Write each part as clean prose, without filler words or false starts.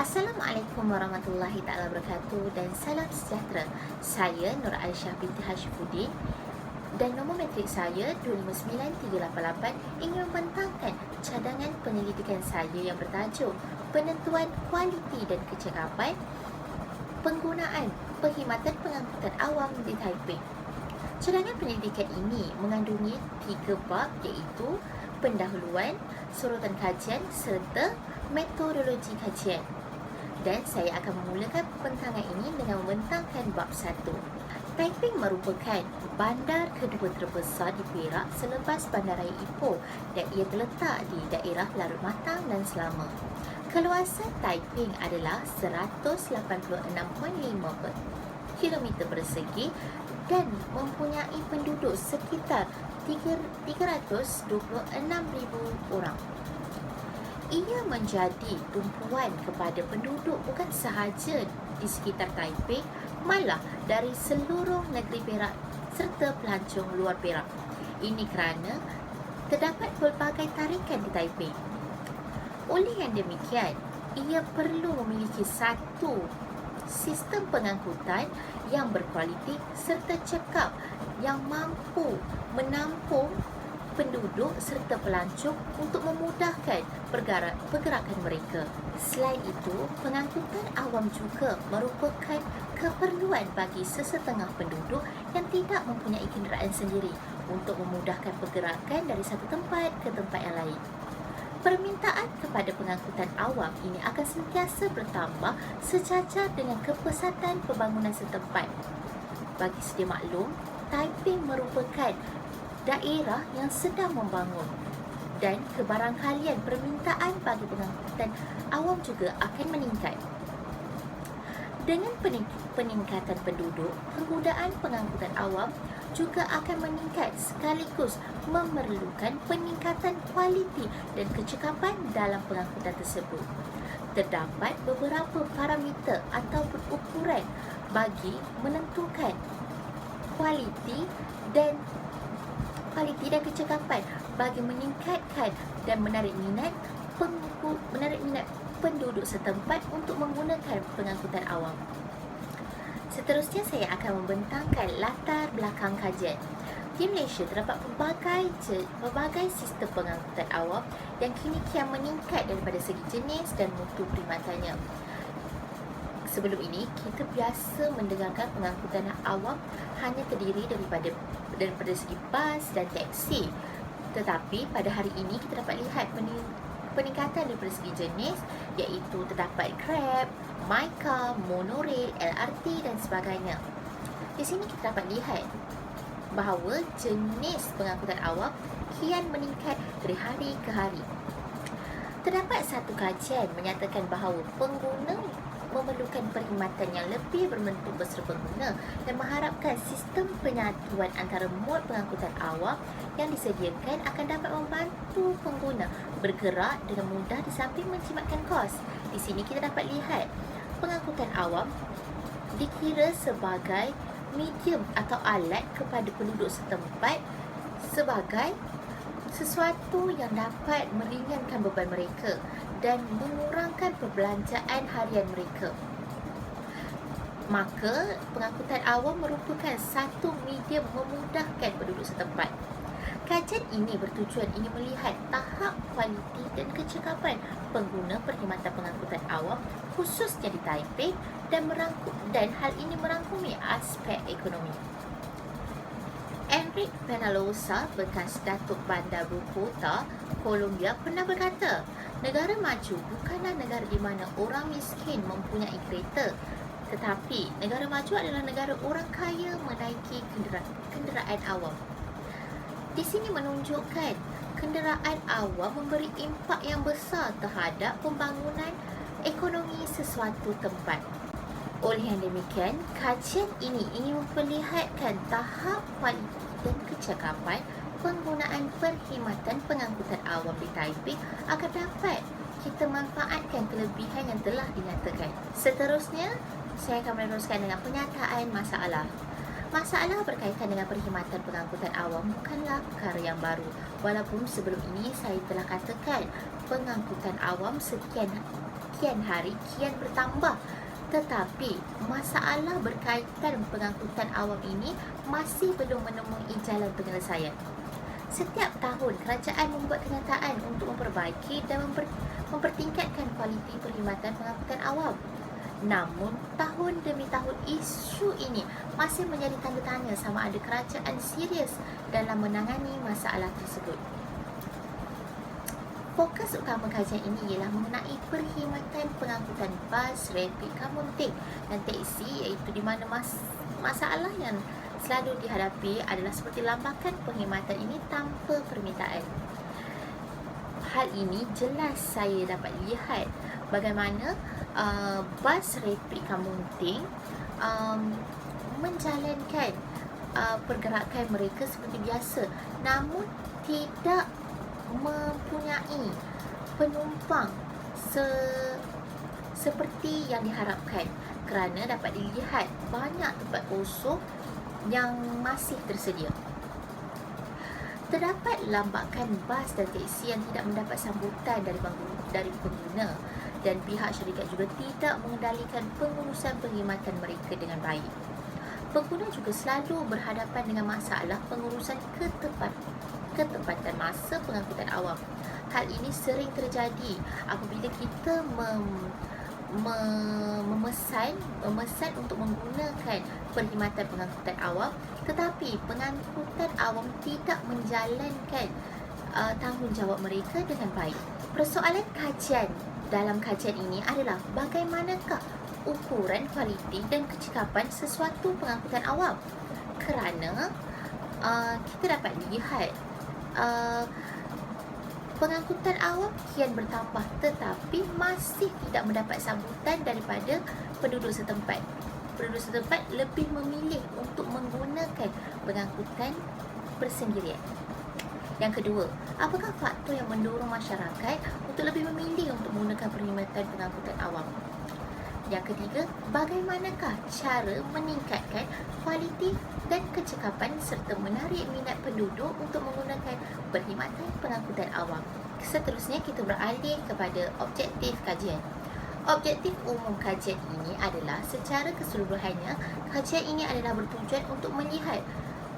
Assalamualaikum warahmatullahi taala wabarakatuh dan salam sejahtera. Saya Nur Aisyah binti Hashifuddin dan nombor matrik saya 259388 ingin membentangkan cadangan penyelidikan saya yang bertajuk Penentuan Kualiti dan Kecekapan Penggunaan Perkhidmatan Pengangkutan Awam di Taipei. Cadangan penyelidikan ini mengandungi 3 bab iaitu pendahuluan, sorotan kajian serta metodologi kajian. Dan saya akan memulakan pembentangan ini dengan membentangkan bab 1. Taipei merupakan bandar kedua terbesar di Perak selepas Bandaraya Ipoh dan ia terletak di daerah Larut Matang dan Selama. Keluasan Taipei adalah 186.5 km persegi dan mempunyai penduduk sekitar 326,000 orang. Ia menjadi tumpuan kepada penduduk bukan sahaja di sekitar Taipei, malah dari seluruh negeri Perak serta pelancong luar Perak. Ini kerana terdapat pelbagai tarikan di Taipei. Oleh yang demikian, ia perlu memiliki satu sistem pengangkutan yang berkualiti serta cekap yang mampu menampung penduduk serta pelancong untuk memudahkan pergerakan mereka. Selain itu, pengangkutan awam juga merupakan keperluan bagi sesetengah penduduk yang tidak mempunyai kenderaan sendiri untuk memudahkan pergerakan dari satu tempat ke tempat yang lain. Permintaan kepada pengangkutan awam ini akan sentiasa bertambah sejajar dengan kepesatan pembangunan setempat. Bagi sedia maklum, Taipei merupakan daerah yang sedang membangun dan kebarangkalian permintaan bagi pengangkutan awam juga akan meningkat. Dengan peningkatan penduduk, penggunaan pengangkutan awam juga akan meningkat sekaligus memerlukan peningkatan kualiti dan kecekapan dalam pengangkutan tersebut. Terdapat beberapa parameter ataupun ukuran bagi menentukan kualiti dan kecekapan bagi meningkatkan dan menarik minat penduduk setempat untuk menggunakan pengangkutan awam. Seterusnya saya akan membentangkan latar belakang kajian. Di Malaysia terdapat pelbagai sistem pengangkutan awam yang kini kian meningkat daripada segi jenis dan mutu perkhidmatannya. Sebelum ini, kita biasa mendengarkan pengangkutan awam hanya terdiri daripada segi bas dan teksi. Tetapi pada hari ini kita dapat lihat peningkatan daripada segi jenis, iaitu terdapat Grab, MyCar, Monorail, LRT dan sebagainya. Di sini kita dapat lihat bahawa jenis pengangkutan awam kian meningkat dari hari ke hari. Terdapat satu kajian menyatakan bahawa pengguna memerlukan perkhidmatan yang lebih berbentuk berserbaguna dan mengharapkan sistem penyatuan antara mod pengangkutan awam yang disediakan akan dapat membantu pengguna bergerak dengan mudah di samping menjimatkan kos. Di sini kita dapat lihat pengangkutan awam dikira sebagai medium atau alat kepada penduduk setempat sebagai sesuatu yang dapat meringankan beban mereka dan mengurangkan perbelanjaan harian mereka. Maka, pengangkutan awam merupakan satu medium memudahkan penduduk setempat. Kajian ini bertujuan ingin melihat tahap kualiti dan kecekapan pengguna perkhidmatan pengangkutan awam khususnya di Taipei dan hal ini merangkumi aspek ekonomi. Enrique Peñalosa, bekas Datuk Bandar Bogota, Colombia, pernah berkata, negara maju bukanlah negara di mana orang miskin mempunyai kereta, tetapi negara maju adalah negara orang kaya menaiki kenderaan awam. Di sini menunjukkan kenderaan awam memberi impak yang besar terhadap pembangunan ekonomi sesuatu tempat. Oleh yang demikian, kajian ini ingin memperlihatkan tahap kualiti dan kecekapan penggunaan perkhidmatan pengangkutan awam di Taipei agar dapat kita manfaatkan kelebihan yang telah dinyatakan. Seterusnya, saya akan meneruskan dengan penyataan masalah. Masalah berkaitan dengan perkhidmatan pengangkutan awam bukanlah perkara yang baru. Walaupun sebelum ini saya telah katakan pengangkutan awam kian kian hari kian bertambah. Tetapi masalah berkaitan pengangkutan awam ini masih belum menemui jalan penyelesaian. Setiap tahun kerajaan membuat kenyataan untuk memperbaiki dan mempertingkatkan kualiti perkhidmatan pengangkutan awam. Namun, tahun demi tahun isu ini masih menjadi tanda tanya sama ada kerajaan serius dalam menangani masalah tersebut. Fokus utama kajian ini ialah mengenai perkhidmatan pengangkutan bas, rapid commuting dan teksi, iaitu di mana masalah yang selalu dihadapi adalah seperti lambakan perkhidmatan ini tanpa permintaan. Hal ini jelas saya dapat lihat bagaimana bas rapid commuting menjalankan pergerakan mereka seperti biasa, namun tidak mempunyai penumpang seperti yang diharapkan, kerana dapat dilihat banyak tempat kosong yang masih tersedia. Terdapat lambakan bas dan teksi yang tidak mendapat sambutan dari pengguna, dan pihak syarikat juga tidak mengendalikan pengurusan perkhidmatan mereka dengan baik. Pengguna juga selalu berhadapan dengan masalah pengurusan ketepatan masa pengangkutan awam. Hal ini sering terjadi apabila kita memesan untuk menggunakan perkhidmatan pengangkutan awam, tetapi pengangkutan awam tidak menjalankan tanggungjawab mereka dengan baik. Persoalan kajian dalam kajian ini adalah bagaimanakah ukuran kualiti dan kecekapan sesuatu pengangkutan awam, kerana kita dapat lihat pengangkutan awam kian bertambah tetapi masih tidak mendapat sambutan daripada penduduk setempat. Penduduk setempat lebih memilih untuk menggunakan pengangkutan bersendirian. Yang kedua, apakah faktor yang mendorong masyarakat untuk lebih memilih untuk menggunakan perkhidmatan pengangkutan awam? Yang ketiga, bagaimanakah cara meningkatkan kualiti dan kecekapan serta menarik minat penduduk untuk menggunakan perkhidmatan pengangkutan awam? Seterusnya, kita beralih kepada objektif kajian. Objektif umum kajian ini adalah secara keseluruhannya, kajian ini adalah bertujuan untuk melihat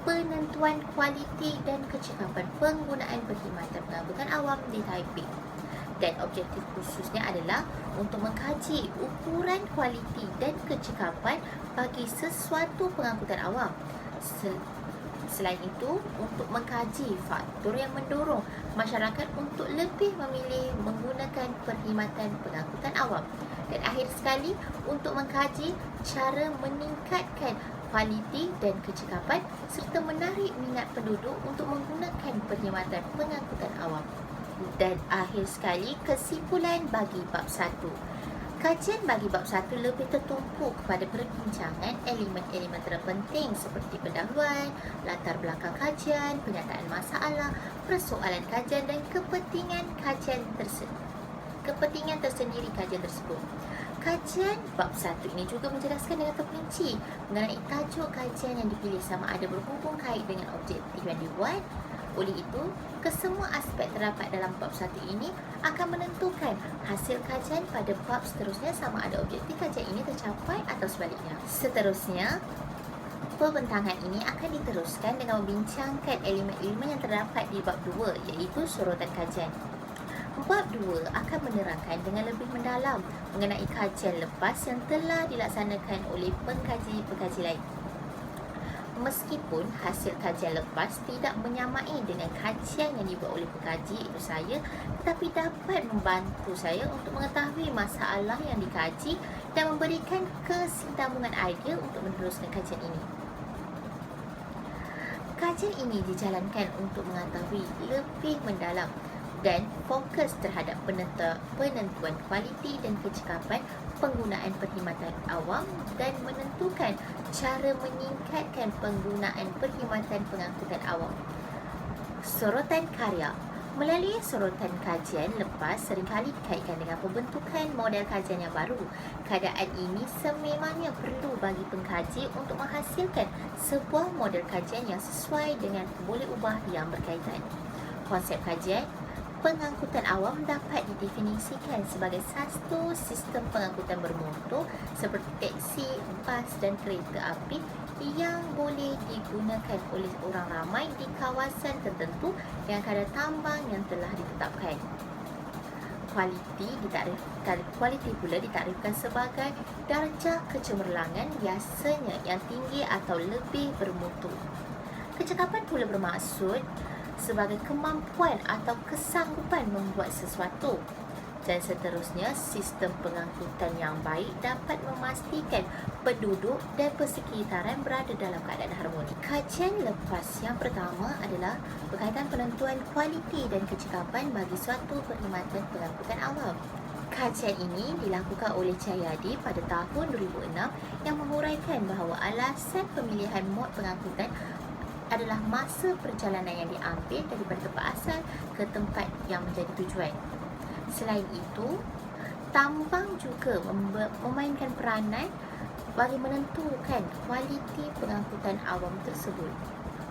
penentuan kualiti dan kecekapan penggunaan perkhidmatan pengangkutan awam di Taipei. Dan objektif khususnya adalah untuk mengkaji ukuran kualiti dan kecekapan bagi sesuatu pengangkutan awam. Selain itu, untuk mengkaji faktor yang mendorong masyarakat untuk lebih memilih menggunakan perkhidmatan pengangkutan awam. Dan akhir sekali, untuk mengkaji cara meningkatkan kualiti dan kecekapan serta menarik minat penduduk untuk menggunakan perkhidmatan pengangkutan awam. Dan akhir sekali, kesimpulan bagi bab 1. Kajian bagi bab 1 lebih tertumpu kepada perbincangan elemen-elemen terpenting seperti pendahuluan, latar belakang kajian, penyataan masalah, persoalan kajian dan kepentingan tersendiri kajian tersebut. Kajian bab 1 ini juga menjelaskan dengan terperinci mengenai tajuk kajian yang dipilih sama ada berhubung kait dengan objektif yang dibuat. Oleh itu, kesemua aspek terdapat dalam bab 1 ini akan menentukan hasil kajian pada bab seterusnya sama ada objektif kajian ini tercapai atau sebaliknya. Seterusnya, perbentangan ini akan diteruskan dengan membincangkan elemen-elemen yang terdapat di bab 2, iaitu sorotan kajian. Bab 2 akan menerangkan dengan lebih mendalam mengenai kajian lepas yang telah dilaksanakan oleh pengkaji-pengkaji lain. Meskipun hasil kajian lepas tidak menyamai dengan kajian yang dibuat oleh pengkaji, iaitu saya, tetapi dapat membantu saya untuk mengetahui masalah yang dikaji dan memberikan kesinambungan idea untuk meneruskan kajian ini. Kajian ini dijalankan untuk mengetahui lebih mendalam dan fokus terhadap penentuan kualiti dan kecekapan penggunaan perkhidmatan awam dan menentukan cara meningkatkan penggunaan perkhidmatan pengangkutan awam. Sorotan karya. Melalui sorotan kajian lepas seringkali dikaitkan dengan pembentukan model kajian yang baru. Keadaan ini sememangnya perlu bagi pengkaji untuk menghasilkan sebuah model kajian yang sesuai dengan boleh ubah yang berkaitan. Konsep kajian Pengangkutan awam dapat didefinisikan sebagai satu sistem pengangkutan bermotor seperti teksi, bas dan kereta api yang boleh digunakan oleh orang ramai di kawasan tertentu dengan kadar tambang yang telah ditetapkan. Kualiti pula ditarifkan sebagai darjah kecemerlangan, biasanya yang tinggi atau lebih bermutu. Kecakapan pula bermaksud sebagai kemampuan atau kesanggupan membuat sesuatu. Dan seterusnya, sistem pengangkutan yang baik dapat memastikan penduduk dan persekitaran berada dalam keadaan harmoni. Kajian lepas yang pertama adalah berkaitan penentuan kualiti dan kecakapan bagi suatu perkhidmatan pengangkutan awam. Kajian ini dilakukan oleh Cahyadi pada tahun 2006 yang menguraikan bahawa alasan pemilihan mod pengangkutan adalah masa perjalanan yang diambil daripada tempat asal ke tempat yang menjadi tujuan. Selain itu, tambang juga memainkan peranan bagi menentukan kualiti pengangkutan awam tersebut.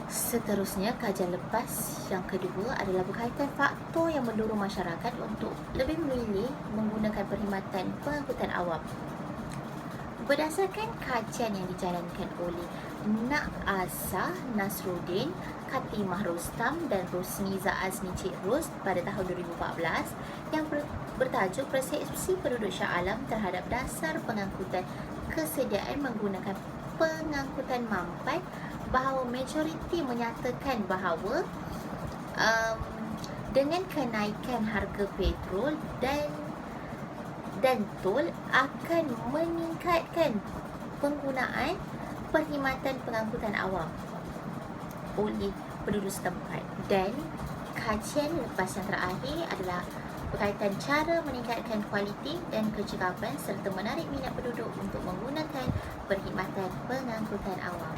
Seterusnya, kajian lepas yang kedua adalah berkaitan faktor yang mendorong masyarakat untuk lebih memilih menggunakan perkhidmatan pengangkutan awam. Berdasarkan kajian yang dijalankan oleh Na'azah Nasruddin, Katimah Rostam dan Rosni Zaazni Cik Ros pada tahun 2014 yang bertajuk Persepsi Penduduk Shah Alam terhadap Dasar Pengangkutan Kesediaan Menggunakan Pengangkutan Mampat, bahawa majoriti menyatakan bahawa dengan kenaikan harga petrol dan tol akan meningkatkan penggunaan perkhidmatan pengangkutan awam oleh penduduk setempat. Dan kajian lepas yang terakhir adalah berkaitan cara meningkatkan kualiti dan kecakapan serta menarik minat penduduk untuk menggunakan perkhidmatan pengangkutan awam.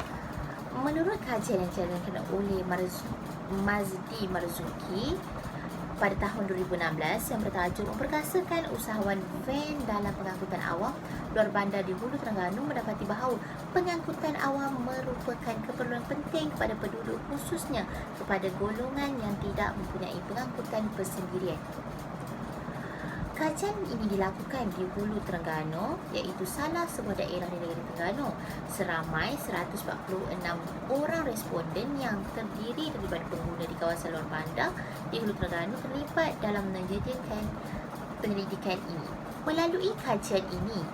Menurut kajian yang dijalankan oleh Mazdi Marzuki pada tahun 2016 yang bertajuk Memperkasakan Usahawan Van dalam Pengangkutan Awam luar bandar di Hulu Terengganu, mendapati bahawa pengangkutan awam merupakan keperluan penting kepada penduduk, khususnya kepada golongan yang tidak mempunyai pengangkutan bersendirian. Kajian ini dilakukan di Hulu Terengganu, iaitu salah sebuah daerah di negeri Terengganu. Seramai 146 orang responden yang terdiri daripada pengguna di kawasan luar bandar di Hulu Terengganu terlibat dalam menyediakan penyelidikan ini. Melalui kajian ini,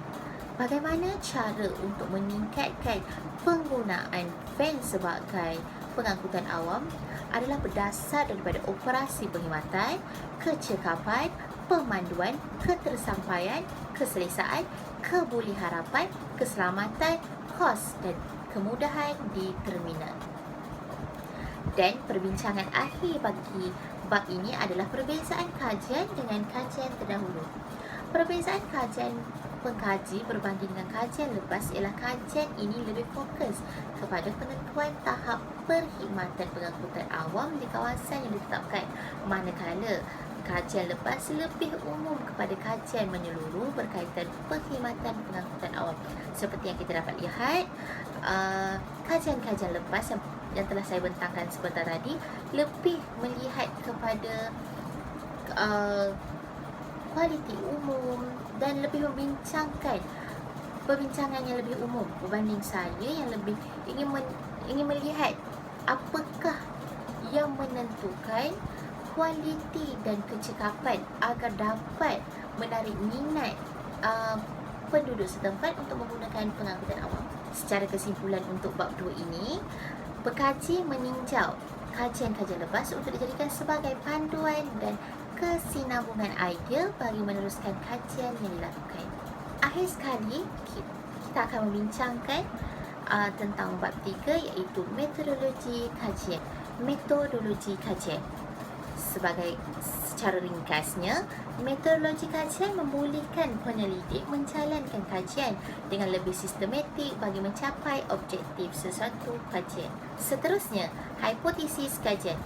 bagaimana cara untuk meningkatkan penggunaan van sebagai pengangkutan awam adalah berdasar daripada operasi perkhidmatan, kecekapan, pemanduan, ketersampaian, keselesaan, kebuliharapan, keselamatan, kos dan kemudahan di terminal. Dan perbincangan akhir bagi bab ini adalah perbezaan kajian dengan kajian terdahulu. Perbezaan kajian pengkaji berbanding dengan kajian lepas ialah kajian ini lebih fokus kepada penentuan tahap perkhidmatan pengangkutan awam di kawasan yang ditetapkan, manakala kajian lepas lebih umum kepada kajian menyeluruh berkaitan perkhidmatan pengangkutan awam. Seperti yang kita dapat lihat, kajian-kajian lepas yang telah saya bentangkan sebentar tadi lebih melihat kepada kualiti umum dan lebih membincangkan perbincangan yang lebih umum berbanding saya yang lebih ingin melihat apakah yang menentukan kualiti dan kecekapan agar dapat menarik minat penduduk setempat untuk menggunakan pengangkutan awam. Secara kesimpulan untuk bab 2 ini, pekaji meninjau kajian-kajian lepas untuk dijadikan sebagai panduan dan kesinambungan ideal bagi meneruskan kajian yang dilakukan. Akhir sekali, kita akan membincangkan tentang bab 3, iaitu metodologi kajian. Metodologi kajian. Secara ringkasnya, metodologi kajian membolehkan penyelidik menjalankan kajian dengan lebih sistematik bagi mencapai objektif sesuatu kajian. Seterusnya, hipotesis kajian.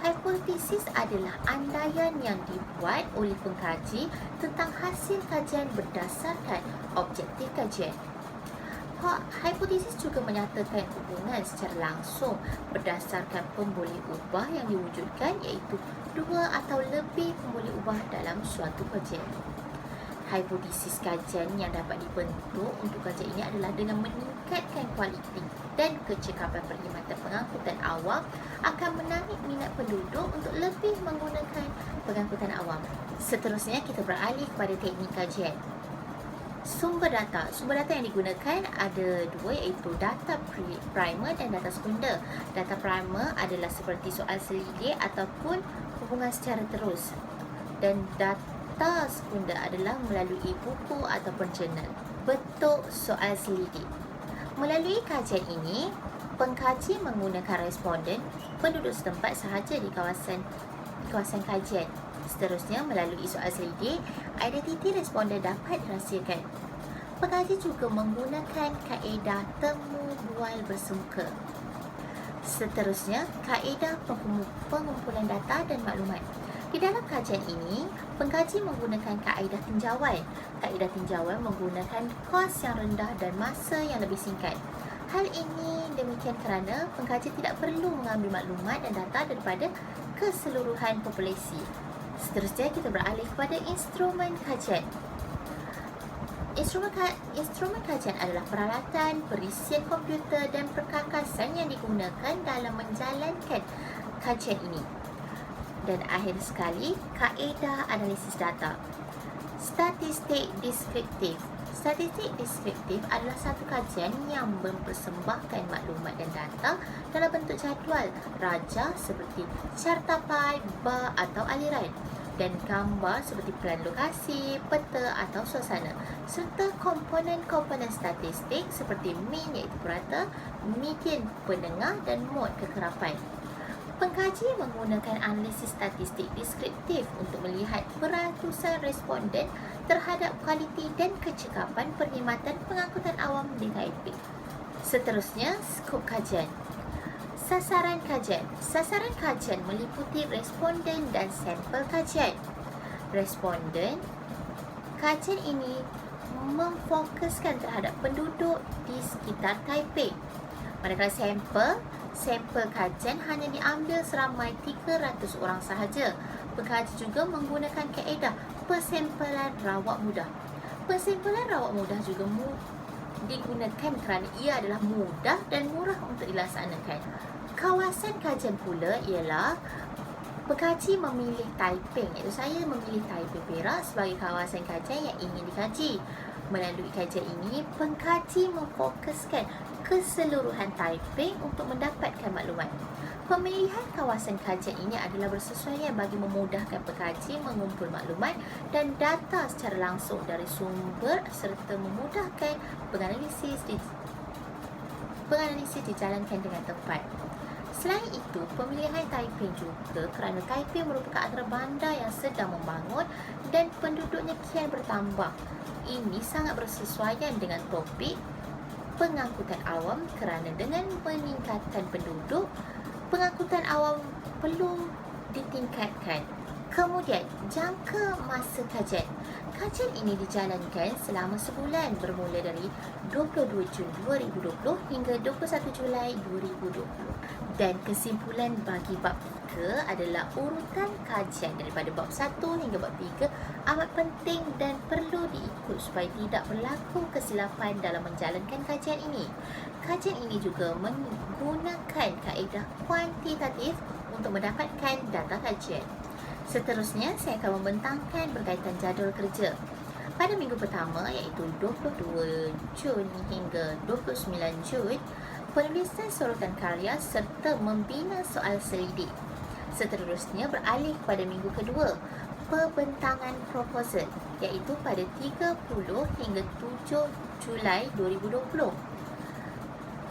Hipotesis adalah andaian yang dibuat oleh pengkaji tentang hasil kajian berdasarkan objektif kajian. Hipotesis juga menyatakan hubungan secara langsung berdasarkan pemboleh ubah yang diwujudkan, iaitu dua atau lebih pemboleh ubah dalam suatu kajian. Hipotesis kajian yang dapat dibentuk untuk kajian ini adalah dengan meningkatkan kualiti dan kecekapan perkhidmatan pengangkutan awam akan menarik minat penduduk untuk lebih menggunakan pengangkutan awam. Seterusnya, kita beralih kepada teknik kajian. Sumber data yang digunakan ada dua, iaitu data primer dan data sekunder. Data primer adalah seperti soal selidik ataupun hubungan secara terus, dan data sekunder adalah melalui buku ataupun jurnal. Bentuk soal selidik. Melalui kajian ini, pengkaji menggunakan responden penduduk setempat sahaja di kawasan kajian. Seterusnya, melalui soal selidik, identiti responden dapat dirahsiakan. Pengkaji juga menggunakan kaedah temu bual bersemuka. Seterusnya, kaedah pengumpulan data dan maklumat. Di dalam kajian ini, pengkaji menggunakan kaedah tinjauan. Kaedah tinjauan menggunakan kos yang rendah dan masa yang lebih singkat. Hal ini demikian kerana pengkaji tidak perlu mengambil maklumat dan data daripada keseluruhan populasi. Seterusnya, kita beralih kepada instrumen kajian. Instrumen kajian adalah peralatan, perisian komputer dan perkakasan yang digunakan dalam menjalankan kajian ini. Dan akhir sekali, kaedah analisis data. Statistik deskriptif. Statistik deskriptif adalah satu kajian yang mempersembahkan maklumat dan data dalam bentuk jadual raja seperti carta pie, bar atau aliran, dan gambar seperti plan lokasi, peta atau suasana, serta komponen-komponen statistik seperti mean iaitu purata, median pendengar dan mode kekerapan. Pengkaji menggunakan analisis statistik deskriptif untuk melihat peratusan responden terhadap kualiti dan kecekapan perkhidmatan pengangkutan awam di Taipei. Seterusnya, skop kajian. Sasaran kajian. Sasaran kajian meliputi responden dan sampel kajian. Responden kajian ini memfokuskan terhadap penduduk di sekitar Taipei. Manakala sampel kajian hanya diambil seramai 300 orang sahaja. Pengkaji juga menggunakan kaedah persempelan rawak mudah. Persempelan rawak mudah juga digunakan kerana ia adalah mudah dan murah untuk dilaksanakan. Kawasan kajian pula ialah pengkaji memilih Taiping, iaitu saya memilih Taipei Perak sebagai kawasan kajian yang ingin dikaji. Melalui kajian ini, pengkaji memfokuskan keseluruhan Taipei untuk mendapatkan maklumat. Pemilihan kawasan kajian ini adalah bersesuaian bagi memudahkan pengkaji mengumpul maklumat dan data secara langsung dari sumber serta memudahkan penganalisis dijalankan dengan tepat. Selain itu, pemilihan Taipei juga kerana Taipei merupakan antara bandar yang sedang membangun dan penduduknya kian bertambah. Ini sangat bersesuaian dengan topik pengangkutan awam kerana dengan peningkatan penduduk, pengangkutan awam perlu ditingkatkan. Kemudian, jangka masa kajian. Kajian ini dijalankan selama sebulan bermula dari 22 Jun 2020 hingga 21 Julai 2020. Dan kesimpulan bagi bab 3 adalah urutan kajian daripada bab 1 hingga bab 3 amat penting dan perlu diikut supaya tidak berlaku kesilapan dalam menjalankan kajian ini. Kajian ini juga menggunakan kaedah kuantitatif untuk mendapatkan data kajian. Seterusnya, saya akan membentangkan berkaitan jadual kerja. Pada minggu pertama, iaitu 22 Jun hingga 29 Jun, penulisan sorotan karya serta membina soal selidik. Seterusnya, beralih kepada minggu kedua, pembentangan proposal, iaitu pada 30 hingga 7 Julai 2020.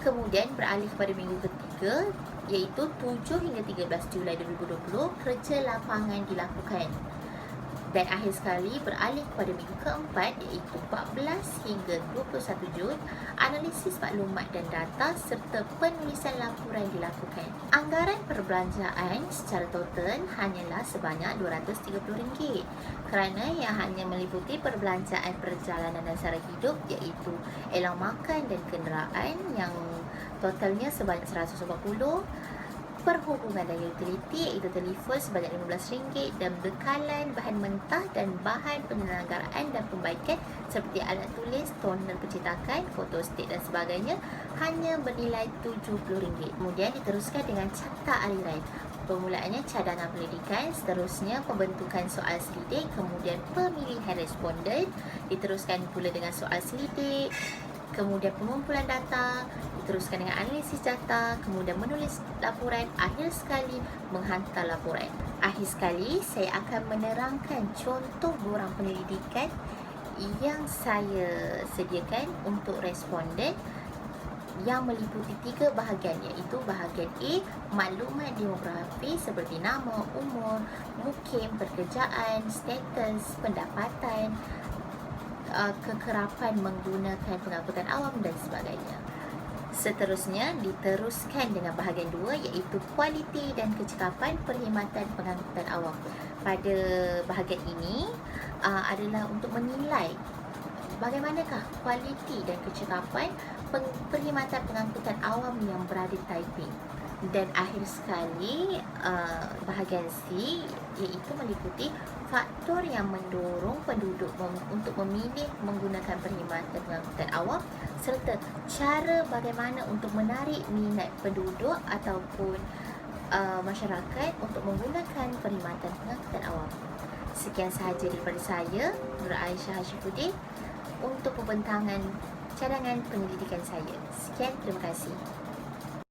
Kemudian beralih kepada minggu ketiga, iaitu 7 hingga 13 Julai 2020, kerja lapangan dilakukan. Dan akhir sekali beralih kepada minggu keempat iaitu 14 hingga 21 Jun, analisis maklumat dan data serta penulisan laporan dilakukan. Anggaran perbelanjaan secara total hanyalah sebanyak RM230 kerana ia hanya meliputi perbelanjaan perjalanan dan sara hidup iaitu elang makan dan kenderaan yang totalnya sebanyak RM140, perhubungan dan utiliti iaitu telefon sebanyak RM15 dan bekalan bahan mentah dan bahan penyelenggaraan dan pembaikan seperti alat tulis, toner pencetakan, fotostat dan sebagainya hanya bernilai RM70. Kemudian diteruskan dengan carta aliran. Permulaannya cadangan pendidikan, seterusnya pembentukan soal selidik, kemudian pemilihan responden, diteruskan pula dengan soal selidik, kemudian pengumpulan data, diteruskan dengan analisis data, kemudian menulis laporan, akhir sekali menghantar laporan. Akhir sekali, saya akan menerangkan contoh borang penyelidikan yang saya sediakan untuk responden yang meliputi 3 bahagian iaitu bahagian A, maklumat demografi seperti nama, umur, mukim, pekerjaan, status, pendapatan, kekerapan menggunakan pengangkutan awam dan sebagainya. Seterusnya diteruskan dengan bahagian 2 iaitu kualiti dan kecekapan perkhidmatan pengangkutan awam. Pada bahagian ini adalah untuk menilai bagaimanakah kualiti dan kecekapan perkhidmatan pengangkutan awam yang berada di Taiping. Dan akhir sekali bahagian C iaitu meliputi faktor yang mendorong penduduk untuk memilih menggunakan perkhidmatan pengangkutan awam serta cara bagaimana untuk menarik minat penduduk ataupun masyarakat untuk menggunakan perkhidmatan pengangkutan awam. Sekian sahaja daripada saya, Nur Aisyah Hashifuddin, untuk pembentangan cadangan penyelidikan saya. Sekian, terima kasih.